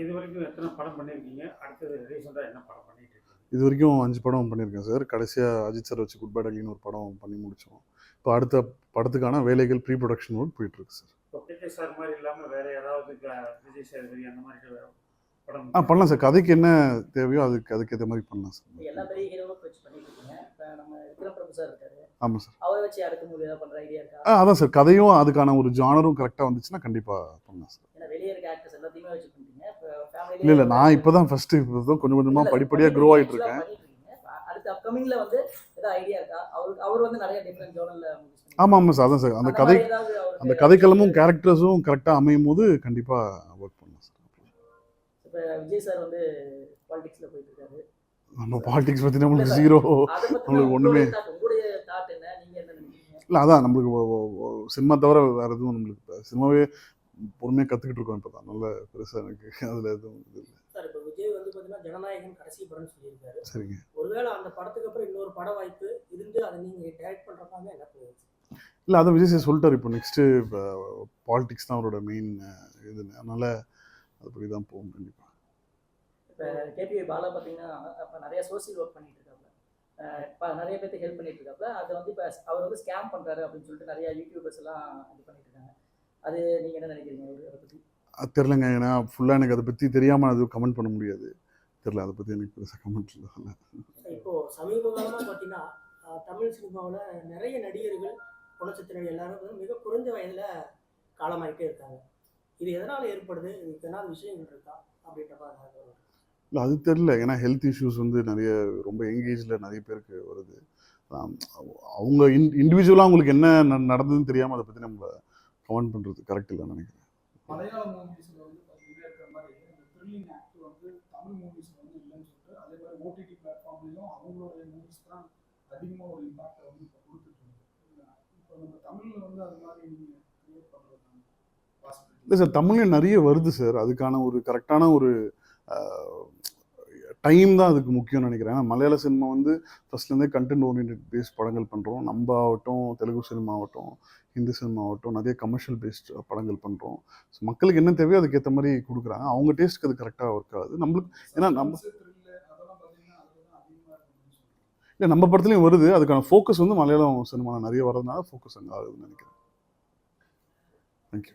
இது வரைக்கும் எத்தனை படம் பண்ணியிருக்கீங்க? அடுத்தது ரீசெண்டா என்ன படம் பண்ணிட்டு இருக்கீங்க? இது வரைக்கும் 5 படம் பண்ணியிருக்கேன் சார். கடைசியாக அஜித் சார் வச்சு குட் பேட் அக்லின்னு ஒரு படம் பண்ணி முடித்தோம். இப்போ அடுத்த படத்துக்கான வேலைகள் ப்ரீ ப்ரொடக்ஷன் ஒர்க் போயிட்டுருக்கு சார். இப்போ விஜய் சார் மாதிரி இல்லாமல் வேற யாராவது விஜய் சேதுபதி அந்த மாதிரி படம் பண்ணலாம் சார். கதைக்கு என்ன தேவையோ அதுக்கேற்ற மாதிரி பண்ணலாம் சார். எல்லா பெரிய ஹீரோவும் வச்சு பண்ணிட்டு இருக்கீங்க. இப்போ நம்ம விக்ரம் பிரபு சார் இருக்காரு. ஆமாம் சார். அவரை வச்சு அடுத்த மூவி ஏதாவது பண்ணுற ஐடியா இருக்கா? அதான் சார், கதையும் அதுக்கான ஒரு ஜானரும் கரெக்டாக வந்துச்சுன்னா கண்டிப்பாக பண்ணலாம் சார். ஏன்னா வெளியே இருக்க ஆக்டர்ஸ் எல்லாத்தையுமே வச்சு பண்ணிட்டீங்க. இப்போ ஃபேமிலி இல்லை நான் இப்போ தான் ஃபஸ்ட்டு கொஞ்சம் கொஞ்சமாக படிப்படியாக க்ரோ ஆகிட்டு இருக்கேன். அடுத்த அப்கமிங்ல வந்து ஏதாவது ஐடியா இருக்கா? அவர் வந்து நிறைய டிஃப்ரெண்ட் ஜோனல்ல ஆமாம் சார். அதான் சார், அந்த கதைக்களமும் கேரக்டர்ஸும் கரெக்டாக அமையும் போது கண்டிப்பாக ஒர்க் பண்ணலாம் சார். இப்போ விஜய் சார் வந்து பாலிடிக்ஸ்ல போயிட்டு இருக்காரு. நம்ம பாலிடிக்ஸ் பற்றி நம்மளுக்கு ஜீரோ, நம்மளுக்கு ஒன்றுமே இல்லை. அதான் நம்மளுக்கு சினிமா தவிர வேறு எதுவும் நம்மளுக்கு சினிமாவே பொறுமையாக கற்றுக்கிட்டு இருக்கோம். இப்போ தான் நல்ல பெருசாக எனக்கு அதில் எதுவும் இது இல்லை சார். இப்போ விஜய் வந்து பார்த்தீங்கன்னா ஜனநாயகன் கடைசி படம்னு சொல்லியிருக்காரு. சரிங்க. ஒருவேளை அந்த படத்துக்கு அப்புறம் இன்னொரு பட வாய்ப்பு இருந்து அதை நீங்கள் டைரக்ட் பண்ணுறப்பாங்க என்ன பண்ணுவீங்க? இல்லை அதை விஜய் சார் சொல்லிட்டார். இப்போ நெக்ஸ்ட்டு பாலிடிக்ஸ் தான் அவரோட மெயின் இதுன்னு, அதனால் அதுபடி தான் போகும் கண்டிப்பாக. இப்போ கேபிஐ பாலா பார்த்தீங்கன்னா இப்போ நிறைய சோசியல் ஒர்க் பண்ணிட்டு இருக்காங்க. இப்போ நிறைய பேருக்கு ஹெல்ப் பண்ணிட்டு இருக்காப்ல. அதை வந்து இப்போ அவர் வந்து ஸ்கேம் பண்ணுறாரு அப்படின்னு சொல்லிட்டு நிறைய யூடியூபர்ஸ் எல்லாம் இது பண்ணிட்டு இருக்காங்க. அது நீங்கள் என்ன நினைக்கிறீங்க அதை பற்றி? அது தெரிலங்க. ஏன்னா ஃபுல்லாக எனக்கு அதை பற்றி தெரியாமல் அது கமெண்ட் பண்ண முடியாது. தெரில, அதை பற்றி எனக்கு பெருசாக கமெண்ட் இல்லை. இப்போது சமீப காலமாக பார்த்தீங்கன்னா தமிழ் சினிமாவில் நிறைய நடிகர்கள் குணச்சித்திரங்கள் எல்லாரும் மிக குறைஞ்ச வயதில் காலமாகிட்டே இருக்காங்க. இது எதனால் ஏற்படுது? இதுக்கு என்ன விஷயங்கள் இருக்கா அப்படின்ற மாதிரி? இல்லை அது தெரில. ஏன்னா ஹெல்த் இஷ்யூஸ் வந்து நிறைய ரொம்ப யங் ஏஜில் நிறைய பேருக்கு வருது. அவங்க இண்டிவிஜுவலாக அவங்களுக்கு என்ன நடந்ததுன்னு தெரியாமல் அதை பற்றி நம்ம கமெண்ட் பண்ணுறது கரெக்ட் இல்லைன்னு நினைக்கிறேன். மலையாள மூவிஸில் வந்து பார்த்தீங்கன்னா இருக்கிற மாதிரி இந்த த்ரில்லிங் ஆக்ட் வந்து தமிழ் மூவிஸில் வந்து இல்லைன்னு சொல்லிட்டு, அதே மாதிரி ஓடிடி பிளாட்ஃபார்ம்லேயும் அவங்களுடைய மூவிஸ் தான் அதிகமாக ஒரு இம்பாக்டை வந்து இப்போ கொடுத்துட்டு இப்போ நம்ம தமிழில் வந்து அது மாதிரி நீங்கள் கிரியேட் பண்ணுறது பாசிபிலிட்டி இல்லை சார். தமிழ்லையும் நிறைய வருது சார். அதுக்கான ஒரு கரெக்டான ஒரு டைம் தான் அதுக்கு முக்கியம்னு நினைக்கிறேன். ஏன்னா மலையாள சினிமா வந்து ஃபஸ்ட்லேருந்தே கண்டென்ட் ஓரியன்ட் பேஸ்ட் படங்கள் பண்ணுறோம். நம்ம ஆகட்டும், தெலுங்கு சினிமா ஆகட்டும், ஹிந்தி சினிமா ஆகட்டும், நிறைய கமர்ஷியல் பேஸ்ட் படங்கள் பண்ணுறோம். ஸோ மக்களுக்கு என்ன தேவையோ அதுக்கேற்ற மாதிரி கொடுக்குறாங்க. அவங்க டேஸ்ட்டுக்கு அது கரெக்டாக ஒர்க் ஆகுது. நம்மளுக்கு ஏன்னா இல்லை நம்ம படத்துலையும் வருது. அதுக்கான ஃபோக்கஸ் வந்து மலையாளம் சினிமாவில் நிறைய வர்றதுனால ஃபோக்கஸ் அங்கே ஆகுதுன்னு நினைக்கிறேன். தேங்க்யூ.